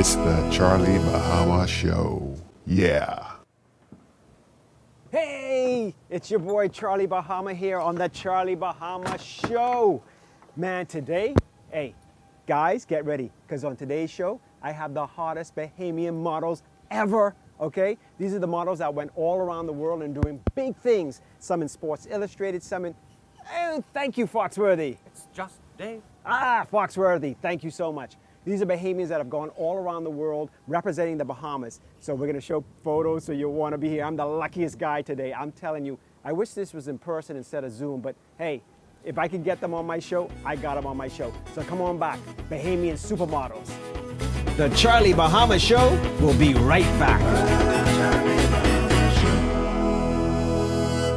It's the Charlie Bahama Show. Yeah. Hey, it's your boy Charlie Bahama here on the Charlie Bahama Show. Man, today, hey, guys, get ready, because on today's show, I have the hottest Bahamian models ever, okay? These are the models that went all around the world and doing big things. Some in Sports Illustrated, some in, oh, thank you, Foxworthy. It's just Dave. Foxworthy, thank you so much. These are Bahamians that have gone all around the world representing the Bahamas. So we're gonna show photos, so you'll wanna be here. I'm the luckiest guy today, I'm telling you. I wish this was in person instead of Zoom, but hey, if I can get them on my show, I got them on my show. So come on back, Bahamian Supermodels. The Charlie Bahama Show will be right back.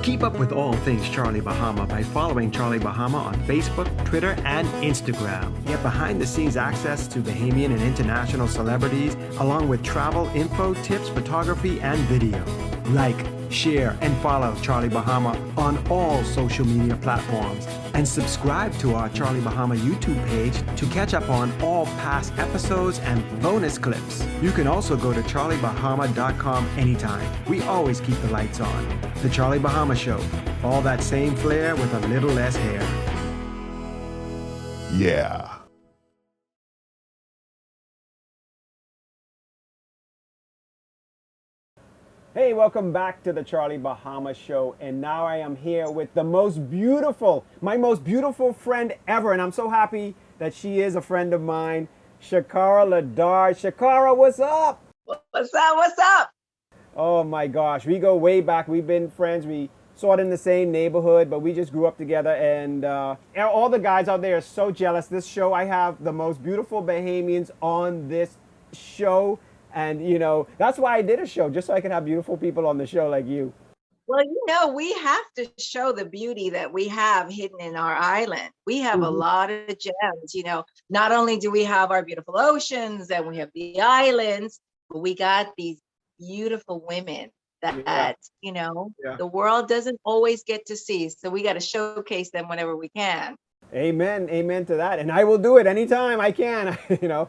Keep up with all things Charlie Bahama by following Charlie Bahama on Facebook, Twitter, and Instagram. Get behind-the-scenes access to Bahamian and international celebrities, along with travel info, tips, photography, and video. Like, share, and follow Charlie Bahama on all social media platforms. And subscribe to our Charlie Bahama YouTube page to catch up on all past episodes and bonus clips. You can also go to charliebahama.com anytime. We always keep the lights on. The Charlie Bahama Show. All that same flair with a little less hair. Yeah. Hey, welcome back to the Charlie Bahama Show. And now I am here with the most beautiful, my most beautiful friend ever. And I'm so happy that she is a friend of mine, Shakara Ladar. Shakara, what's up? What's up? What's up? Oh my gosh, we go way back. We've been friends. We sort in the same neighborhood, but we just grew up together. And all the guys out there are so jealous. This show, I have the most beautiful Bahamians on this show. And, you know, that's why I did a show, just so I could have beautiful people on the show like you. Well, you know, we have to show the beauty that we have hidden in our island. We have a lot of gems, you know. Not only do we have our beautiful oceans and we have the islands, but we got these beautiful women that, you know, the world doesn't always get to see. So we got to showcase them whenever we can. Amen. Amen to that. And I will do it anytime I can, you know.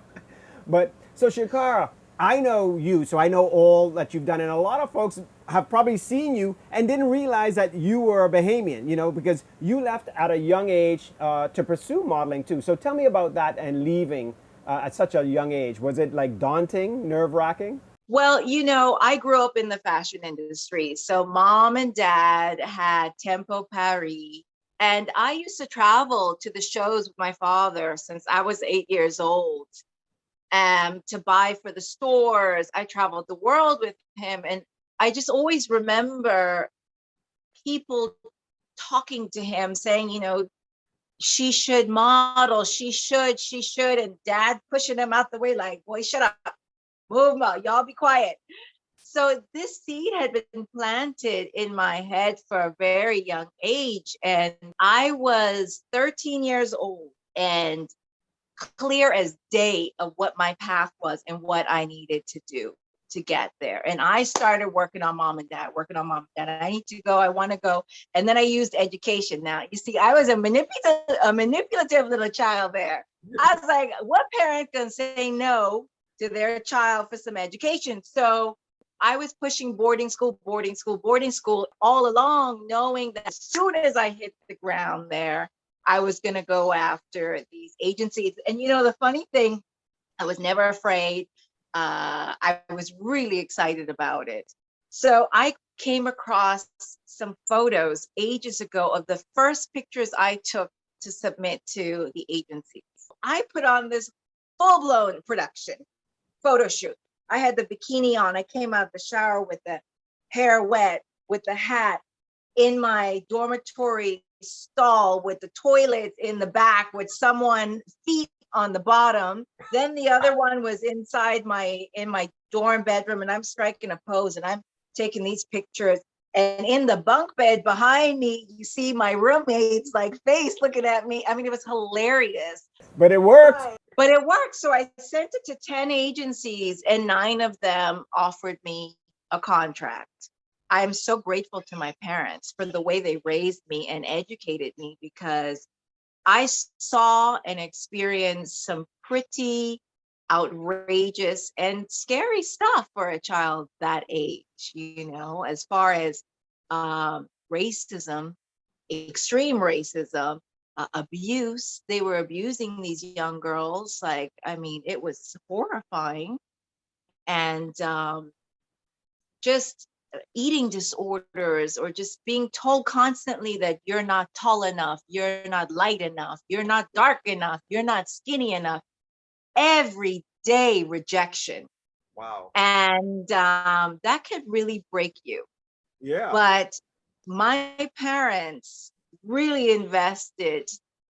But so Shakara, I know you, so I know all that you've done. And a lot of folks have probably seen you and didn't realize that you were a Bahamian, you know, because you left at a young age to pursue modeling too. So tell me about that and leaving at such a young age. Was it like daunting, nerve-wracking? Well, you know, I grew up in the fashion industry. So mom and dad had Tempo Paris. And I used to travel to the shows with my father since I was 8 years old. To buy for the stores. I traveled the world with him. And I just always remember people talking to him saying, you know, she should model, she should, and dad pushing him out the way like, boy, shut up, move on, y'all be quiet. So this seed had been planted in my head for a very young age. And I was 13 years old and clear as day of what my path was and what I needed to do to get there. And I started working on mom and dad. I need to go, I want to go. And then I used education. Now, you see, I was a manipulative little child there. I was like, what parent can say no to their child for some education? So I was pushing boarding school all along, knowing that as soon as I hit the ground there, I was going to go after these agencies. And, you know, the funny thing, I was never afraid. I was really excited about it. So I came across some photos ages ago of the first pictures I took to submit to the agencies. I put on this full-blown production photo shoot. I had the bikini on. I came out of the shower with the hair wet, with the hat, in my dormitory stall with the toilet in the back with someone feet on the bottom. Then the other one was inside in my dorm bedroom, and I'm striking a pose and I'm taking these pictures. And in the bunk bed behind me, you see my roommate's like face looking at me. I mean, it was hilarious. But it worked. But it worked. So I sent it to 10 agencies and 9 of them offered me a contract. I'm so grateful to my parents for the way they raised me and educated me, because I saw and experienced some pretty outrageous and scary stuff for a child that age, as far as racism, extreme racism, abuse. They were abusing these young girls. Like, I mean, it was horrifying. And just eating disorders, or just being told constantly that you're not tall enough, you're not light enough, you're not dark enough, you're not skinny enough. Everyday rejection. Wow. And that could really break you. Yeah. But my parents really invested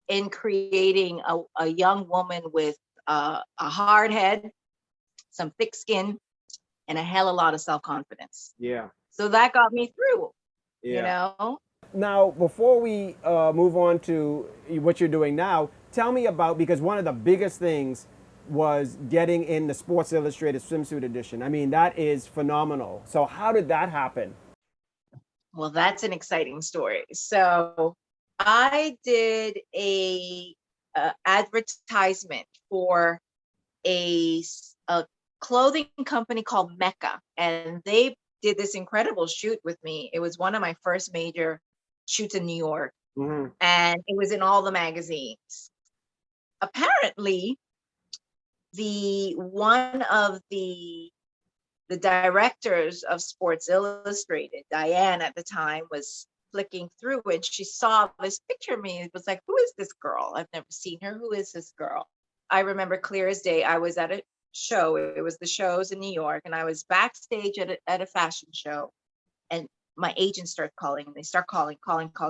in creating a young woman with a hard head, some thick skin, and a hell of a lot of self-confidence. Yeah. So that got me through, Yeah. Now, before we move on to what you're doing now, tell me about, because one of the biggest things was getting in the Sports Illustrated swimsuit edition. I mean, that is phenomenal. So how did that happen? Well, that's an exciting story. So I did a advertisement for a clothing company called Mecca, and they did this incredible shoot with me. It was one of my first major shoots in New York, and it was in all the magazines. Apparently, one of the directors of Sports Illustrated, Diane at the time, was flicking through and she saw this picture of me. It was like, who is this girl? I've never seen her. Who is this girl? I remember clear as day. I was at a show. It was the shows in New York, and I was backstage at a fashion show, and my agents start calling, and they start calling.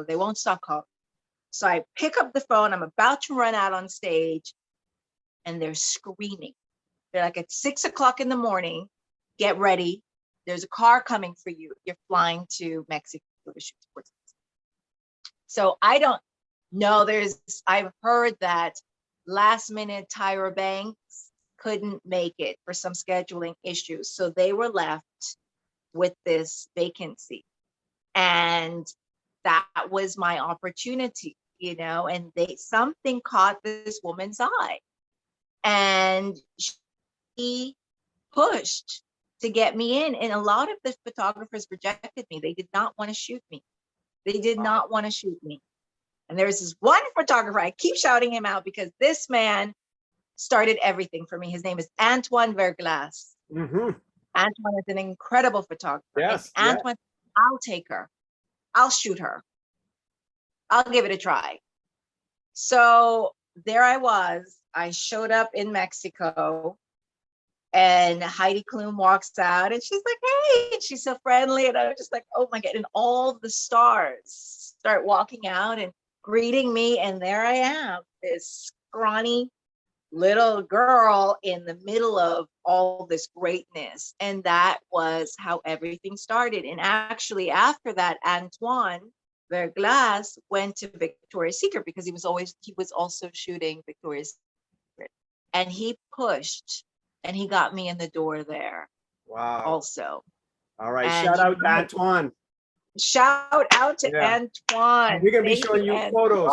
They won't stop calling. So I pick up the phone. I'm about to run out on stage, and they're screaming. They're like, at 6 o'clock in the morning, get ready. There's a car coming for you. You're flying to Mexico to shoot sports. So I don't know. I've heard that last minute Tyra Banks couldn't make it for some scheduling issues. So they were left with this vacancy. And that was my opportunity, and something caught this woman's eye. And she pushed to get me in. And a lot of the photographers rejected me. They did not want to shoot me. And there's this one photographer, I keep shouting him out because this man started everything for me. His name is Antoine Verglas. Antoine is an incredible photographer. Yes. Antoine, I'll take her. I'll shoot her. I'll give it a try. So there I was. I showed up in Mexico, and Heidi Klum walks out and she's like, hey, and she's so friendly. And I was just like, oh my God. And all the stars start walking out and greeting me. And there I am, this scrawny little girl in the middle of all this greatness. And that was how everything started. And actually after that, Antoine Verglas went to Victoria's Secret because he was also shooting Victoria's Secret. And he pushed and he got me in the door there. Wow. Also. All right. Shout out to Antoine. Shout out to Antoine. We're going to be showing you photos.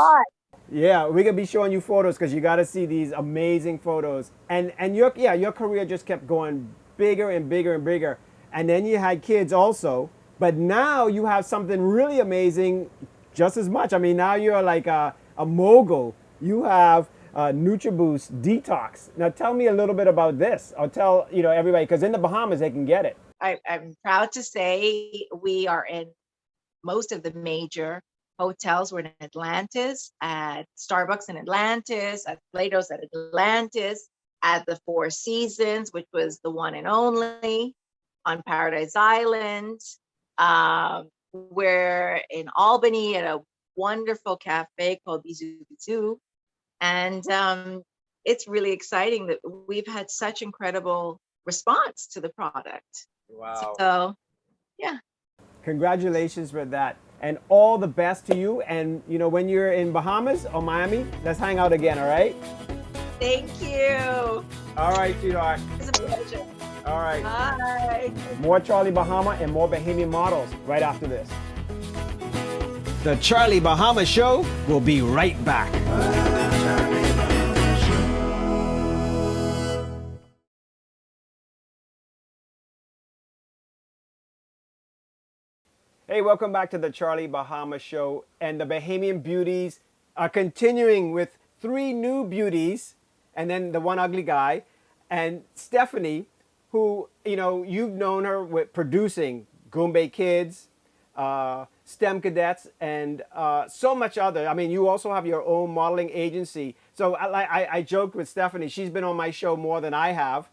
Yeah, we're going to be showing you photos because you got to see these amazing photos. And your career just kept going bigger and bigger and bigger. And then you had kids also. But now you have something really amazing just as much. I mean, now you're like a mogul. You have NutriBoost Detox. Now tell me a little bit about this. I'll tell everybody, because in the Bahamas they can get it. I'm proud to say we are in most of the major hotels. We're in Atlantis, at Starbucks in Atlantis, at Plato's at Atlantis, at the Four Seasons, which was the one and only, on Paradise Island. We're in Albany at a wonderful cafe called Bisou Bisou. And it's really exciting that we've had such incredible response to the product. Wow. So, yeah. Congratulations for that. And all the best to you. And, when you're in Bahamas or Miami, let's hang out again, all right? Thank you. All right, sweetheart. It's a pleasure. All right. Bye. More Charlie Bahama and more Bahamian models right after this. The Charlie Bahama Show will be right back. Hey, welcome back to the Charlie Bahama Show. And the Bahamian beauties are continuing with three new beauties and then the one ugly guy. And Stephanie, who, you've known her with producing Goombay Kids, STEM Cadets, and so much other. I mean, you also have your own modeling agency. So I joked with Stephanie. She's been on my show more than I have.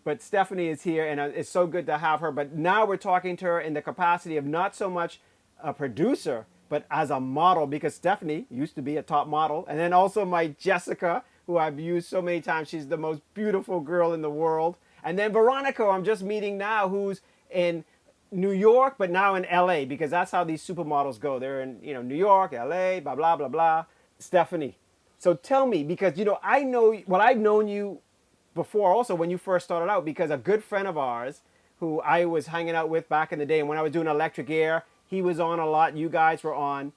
But Stephanie is here, and it's so good to have her. But now we're talking to her in the capacity of not so much a producer, but as a model, because Stephanie used to be a top model. And then also my Jessica, who I've used so many times. She's the most beautiful girl in the world. And then Veronica, I'm just meeting now, who's in New York, but now in LA, because that's how these supermodels go. They're in, New York, LA, blah, blah, blah, blah. Stephanie. So tell me, because, I've known you before also when you first started out, because a good friend of ours who I was hanging out with back in the day, and when I was doing Electric Air, he was on a lot. You guys were on.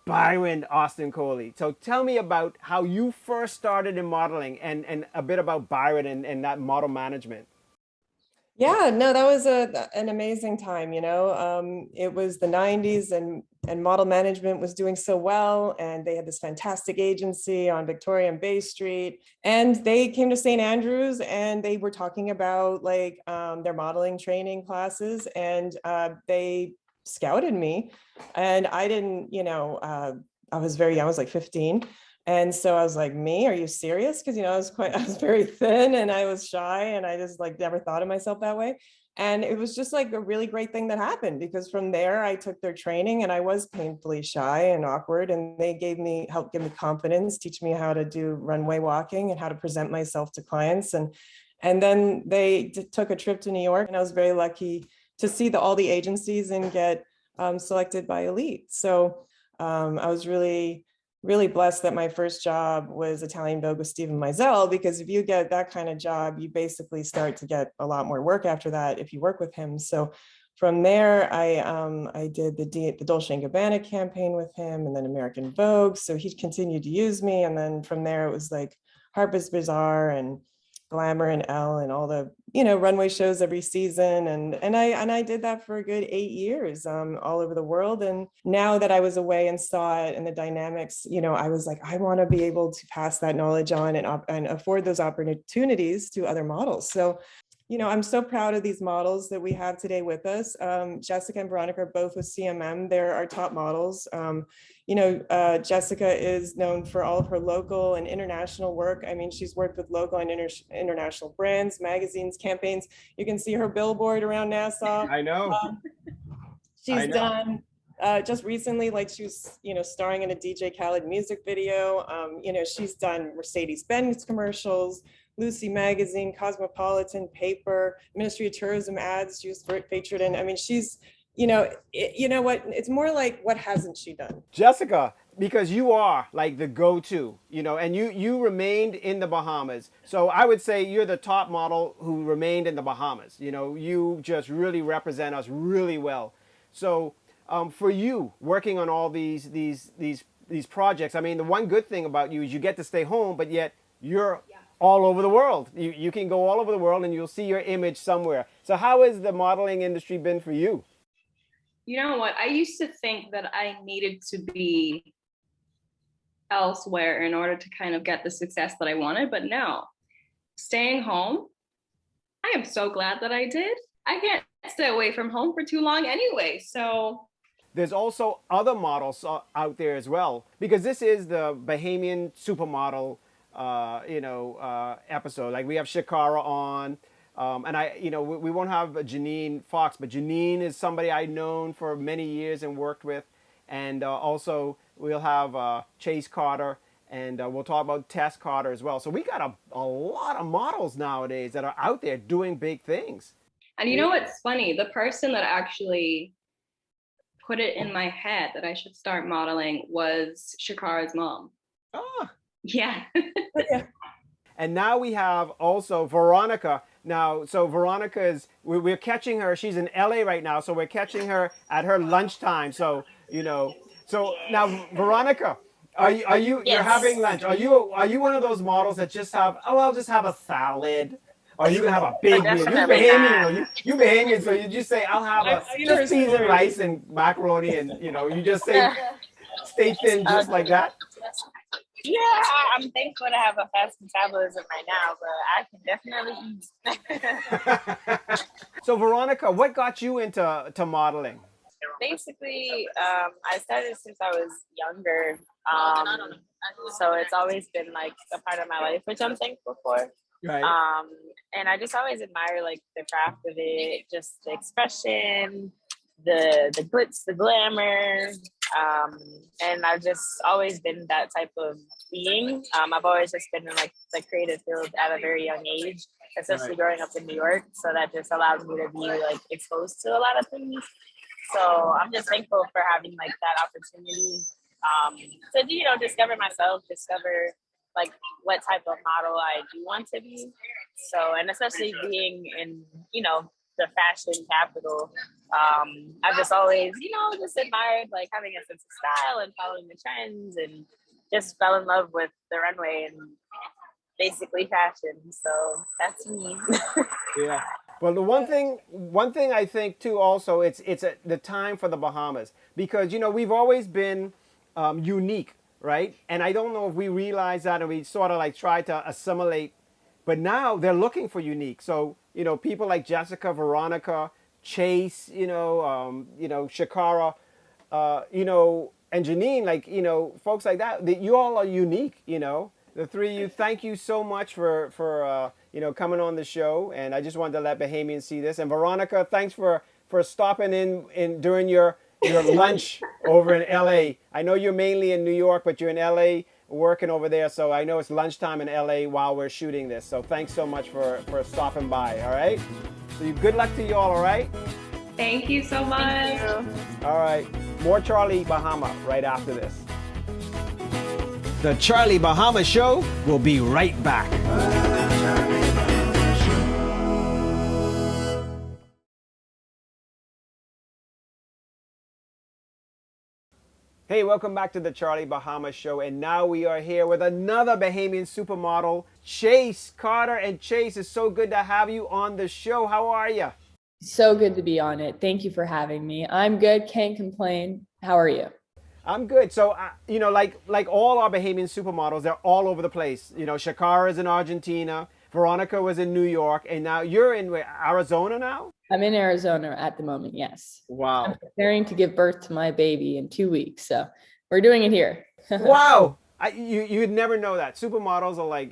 Byron Austin Coley. So tell me about how you first started in modeling and a bit about Byron and that model management. Yeah, no, that was an amazing time, it was the 90s and model management was doing so well. And they had this fantastic agency on Victoria and Bay Street. And they came to St. Andrews and they were talking about their modeling training classes. And they scouted me. And I didn't, I was very young, I was like 15. And so I was like, me, are you serious? Because, I was very thin and I was shy and I just never thought of myself that way. And it was just a really great thing that happened, because from there I took their training and I was painfully shy and awkward, and they helped give me confidence, teach me how to do runway walking and how to present myself to clients. And then they took a trip to New York, and I was very lucky to see all the agencies and get selected by Elite. So I was really blessed that my first job was Italian Vogue with Stephen Meisel, because if you get that kind of job, you basically start to get a lot more work after that if you work with him. So from there, I did the Dolce & Gabbana campaign with him, and then American Vogue. So he continued to use me. And then from there, it was Harper's Bazaar and Glamour and Elle and all the runway shows every season, and I did that for a good 8 years all over the world. And now that I was away and saw it and the dynamics, I was like, I want to be able to pass that knowledge on and afford those opportunities to other models. So I'm so proud of these models that we have today with us. Jessica and Veronica are both with CMM. They're our top models. Jessica is known for all of her local and international work. I mean, she's worked with local and international brands, magazines, campaigns. You can see her billboard around Nassau. I know. She's done just recently, she was, starring in a DJ Khaled music video. She's done Mercedes-Benz commercials, Lucy Magazine, Cosmopolitan, Paper, Ministry of Tourism ads she was featured in. I mean, she's, it's more like, what hasn't she done? Jessica, because you are the go-to, and you remained in the Bahamas. So I would say you're the top model who remained in the Bahamas. You just really represent us really well. So for you working on all these projects, I mean, the one good thing about you is you get to stay home, but yet you're all over the world. You can go all over the world and you'll see your image somewhere. So how has the modeling industry been for you? You know what? I used to think that I needed to be elsewhere in order to kind of get the success that I wanted, but no. Staying home, I am so glad that I did. I can't stay away from home for too long anyway, so. There's also other models out there as well, because this is the Bahamian supermodel episode. We have Shakara on, and we won't have Janine Fox, but Janine is somebody I've known for many years and worked with. And also we'll have Chase Carter, and we'll talk about Tess Carter as well. So we got a lot of models nowadays that are out there doing big things. And you know what's funny? The person that actually put it in my head that I should start modeling was Shakara's mom. Oh. Yeah. And now we have also Veronica. Now, so Veronica we're catching her. She's in LA right now, so we're catching her at her lunchtime. So, so now Veronica, are you Yes. you're having lunch? Are you one of those models that just have, I'll just have a salad? Or you can have a big meal. You Definitely Bahamian, not. you Bahamian, so you just say, I'll have I've a seen her just peas and stories. rice and macaroni, and you just say, stay thin just like that. Yeah, I'm thankful to have a fast metabolism right now, but I can definitely eat. So Veronica, what got you into modeling? Basically, I started since I was younger. So it's always been like a part of my life, which I'm thankful for. Right. And I just always admire like the craft of it, just the expression, the glitz, the glamour. And I've just always been that type of being. I've always just been in like the creative field at a very young age, especially Right. growing up in New York. So that just allowed me to be like exposed to a lot of things. So I'm just thankful for having like that opportunity to discover myself, discover like what type of model I do want to be. So, and especially being in the fashion capital, I've just always just admired like having a sense of style and following the trends, and just fell in love with the runway and basically fashion. So that's me. Yeah. Well, the one thing I think too, also, it's the time for the Bahamas, because we've always been unique, right? And I don't know if we realize that, and we sort of like try to assimilate, but now they're looking for unique. So people like Jessica, Veronica, Chase, Shakara, and Janine, like folks like that. You all are unique, the three of you. Thank you so much for coming on the show, and I just wanted to let Bahamian see this. And Veronica, thanks for stopping in during your lunch over in LA. I know you're mainly in New York, but you're in LA working over there, so I know it's lunchtime in LA while we're shooting this. So thanks so much for stopping by. All right. So good luck to you all. All right. Thank you so much. Thank you. All right. More Charlie Bahama right after this. The Charlie Bahama Show will be right back. Hey, welcome back to the Charlie Bahama Show, and now we are here with another Bahamian supermodel, Chase Carter. And Chase, it's so good to have you on the show. How are you? So good to be on it. Thank you for having me. I'm good. Can't complain. How are you? I'm good. So, like all our Bahamian supermodels, they're all over the place. Shakara is in Argentina, Veronica was in New York, and now you're in Arizona now? I'm in Arizona at the moment, yes. Wow. I'm preparing to give birth to my baby in 2 weeks, so we're doing it here. Wow. You'd never know that. Supermodels are like,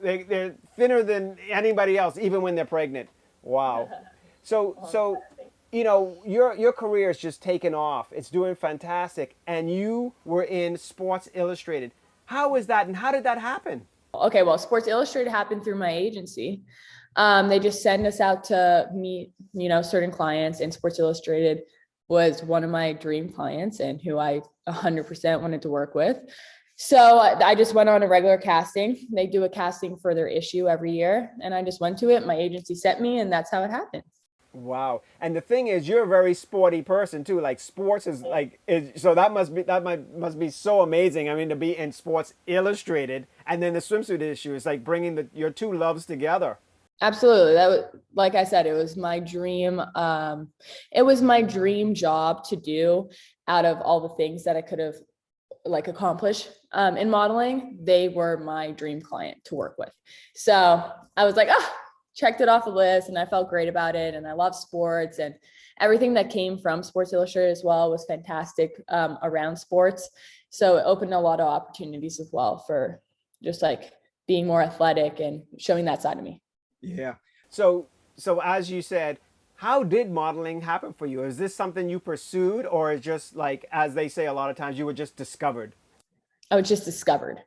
they're thinner than anybody else, even when they're pregnant. Wow. So your career is just taken off. It's doing fantastic. And you were in Sports Illustrated. How was that, and how did that happen? Okay, well, Sports Illustrated happened through my agency. They just send us out to meet, certain clients, and Sports Illustrated was one of my dream clients and who I 100% wanted to work with. So I just went on a regular casting. They do a casting for their issue every year, and I just went to it. My agency sent me, and that's how it happened. Wow. And the thing is, you're a very sporty person too. Like sports so that must be so amazing. I mean, to be in Sports Illustrated, and then the swimsuit issue is like bringing your two loves together. Absolutely. That was, like I said, it was my dream. It was my dream job to do out of all the things that I could have accomplish in modeling. They were my dream client to work with. So I was like, checked it off the list, and I felt great about it. And I love sports, and everything that came from Sports Illustrated as well was fantastic around sports. So it opened a lot of opportunities as well for just like being more athletic and showing that side of me. Yeah. So as you said, how did modeling happen for you? Is this something you pursued, or is just like, as they say a lot of times, you were just discovered? I was just discovered.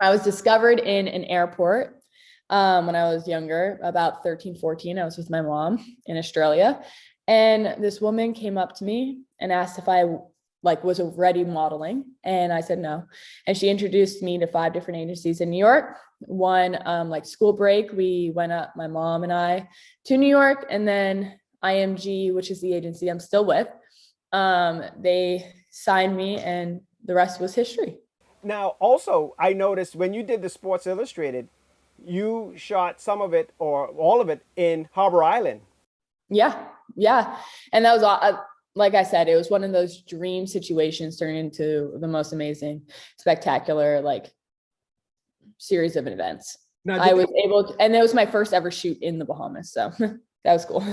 I was discovered in an airport when I was younger, about 13, 14. I was with my mom in Australia, and this woman came up to me and asked if I was already modeling, and I said no. And she introduced me to 5 different agencies in New York. One, school break, we went up, my mom and I, to New York, and then IMG, which is the agency I'm still with, they signed me, and the rest was history. Now, also, I noticed when you did the Sports Illustrated, you shot some of it or all of it in Harbor Island. Yeah. Yeah. And that was, like I said, it was one of those dream situations turned into the most amazing, spectacular, like series of events. Now, I was able to, and it was my first ever shoot in the Bahamas. So that was cool.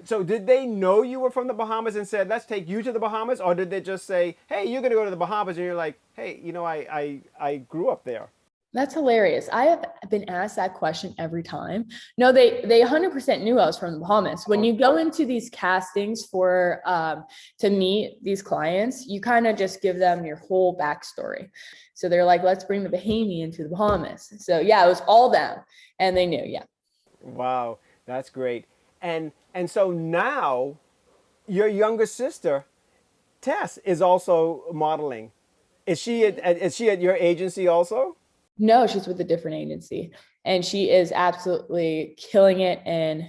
So did they know you were from the Bahamas and said, let's take you to the Bahamas? Or did they just say, hey, you're going to go to the Bahamas? And you're like, hey, you know, I grew up there. That's hilarious. I have been asked that question every time. No, they 100% knew I was from the Bahamas. When you go into these castings for to meet these clients, you kind of just give them your whole backstory. So they're like, let's bring the Bahamian to the Bahamas. So yeah, it was all them, and they knew. Yeah. Wow, that's great. And so now your younger sister, Tess, is also modeling. Is she at your agency also? No, she's with a different agency, and she is absolutely killing it. And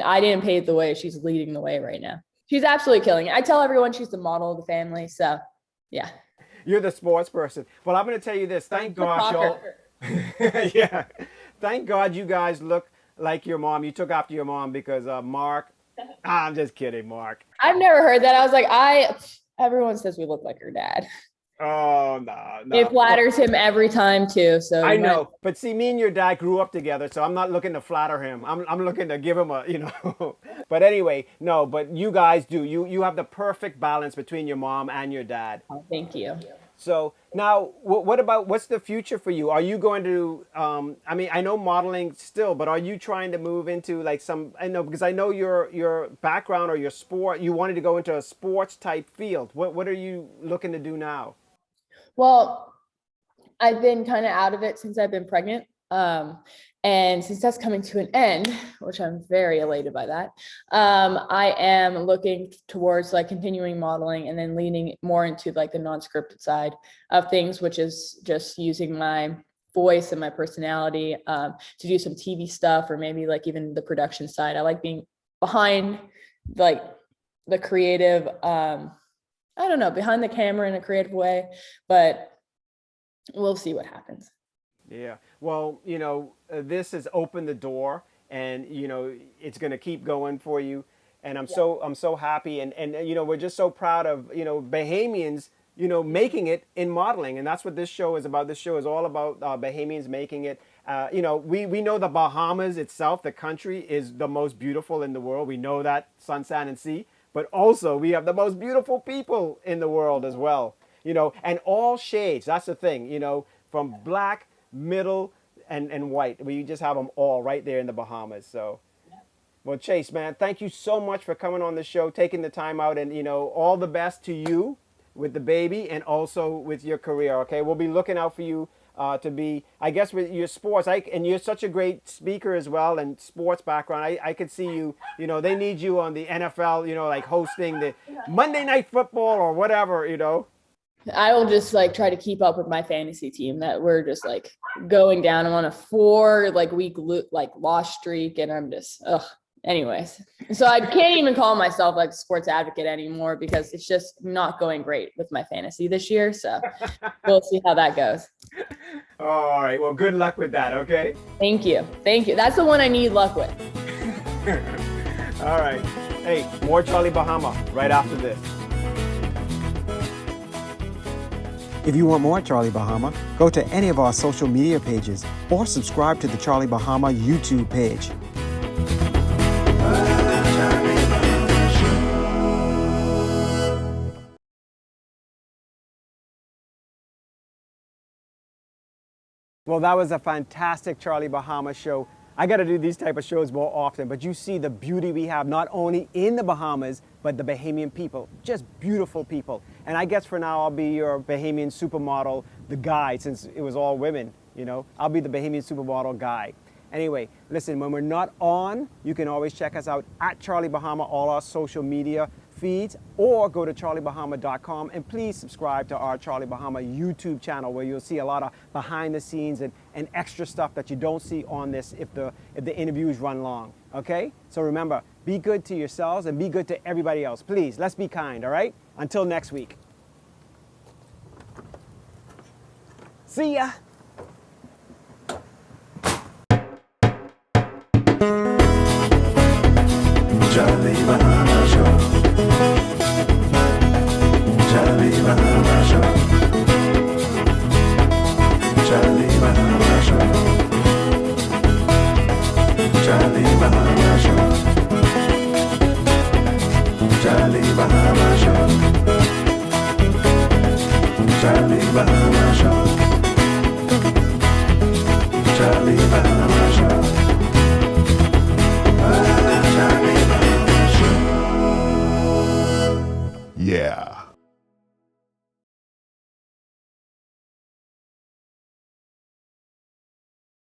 I didn't pave the way. She's leading the way right now. She's absolutely killing it. I tell everyone she's the model of the family. So yeah. You're the sports person. Well, I'm going to tell you this. Thank God, y'all. Yeah. Thank God you guys look like your mom. You took after your mom because Mark, I'm just kidding, Mark. I've never heard that. I was like, everyone says we look like her dad. Oh, no. It flatters him every time too. So I know, but see, me and your dad grew up together, so I'm not looking to flatter him. I'm looking to give him a, you know. But anyway, no, but you guys do. You have the perfect balance between your mom and your dad. Oh, thank you. So now, what's the future for you? Are you going to, I mean, I know modeling still, but are you trying to move into like I know, because I know your background or your sport, you wanted to go into a sports type field. What are you looking to do now? Well, I've been kind of out of it since I've been pregnant. And since that's coming to an end, which I'm very elated by that, I am looking towards like continuing modeling and then leaning more into like the non-scripted side of things, which is just using my voice and my personality to do some TV stuff, or maybe like even the production side. I like being behind like the creative, I don't know, behind the camera in a creative way, but we'll see what happens. Yeah. Well, you know, this has opened the door, and you know, it's going to keep going for you. And I'm so happy, and you know, we're just so proud of, you know, Bahamians, you know, making it in modeling, and that's what this show is about. This show is all about Bahamians making it. You know, we know the Bahamas itself, the country, is the most beautiful in the world. We know that, sun, sand, and sea. But also, we have the most beautiful people in the world as well. You know, and all shades. That's the thing. You know, from black, middle, and white. We just have them all right there in the Bahamas. So, well, Chase, man, thank you so much for coming on the show, taking the time out, and, you know, all the best to you with the baby and also with your career, okay? We'll be looking out for you to be, I guess, with your sports. And you're such a great speaker as well, and sports background. I could see you, you know, they need you on the NFL, you know, like hosting the Monday Night Football or whatever, you know. I will just like try to keep up with my fantasy team that we're just like going down. I'm on a 4-week loss streak, and I'm just anyways. So I can't even call myself like a sports advocate anymore because it's just not going great with my fantasy this year. So we'll see how that goes. All right. Well, good luck with that. Okay. Thank you. That's the one I need luck with. All right. Hey, more Charlie Bahama right after this. If you want more Charlie Bahama, go to any of our social media pages or subscribe to the Charlie Bahama YouTube page. Well, that was a fantastic Charlie Bahama show. I got to do these type of shows more often, but you see the beauty we have not only in the Bahamas, but the Bahamian people, just beautiful people. And I guess for now, I'll be your Bahamian supermodel, the guy, since it was all women, you know, I'll be the Bahamian supermodel guy. Anyway, listen, when we're not on, you can always check us out at Charlie Bahama, all our social media feeds, or go to charliebahama.com, and please subscribe to our Charlie Bahama YouTube channel, where you'll see a lot of behind the scenes and extra stuff that you don't see on this if the interviews run long, okay? So remember, be good to yourselves and be good to everybody else. Please, let's be kind, all right? Until next week. See ya. Charlie Bahama Show. Charlie Bahama Show. Charlie Bahama Show. Charlie Bahama Show. Charlie Bahama Show. Yeah.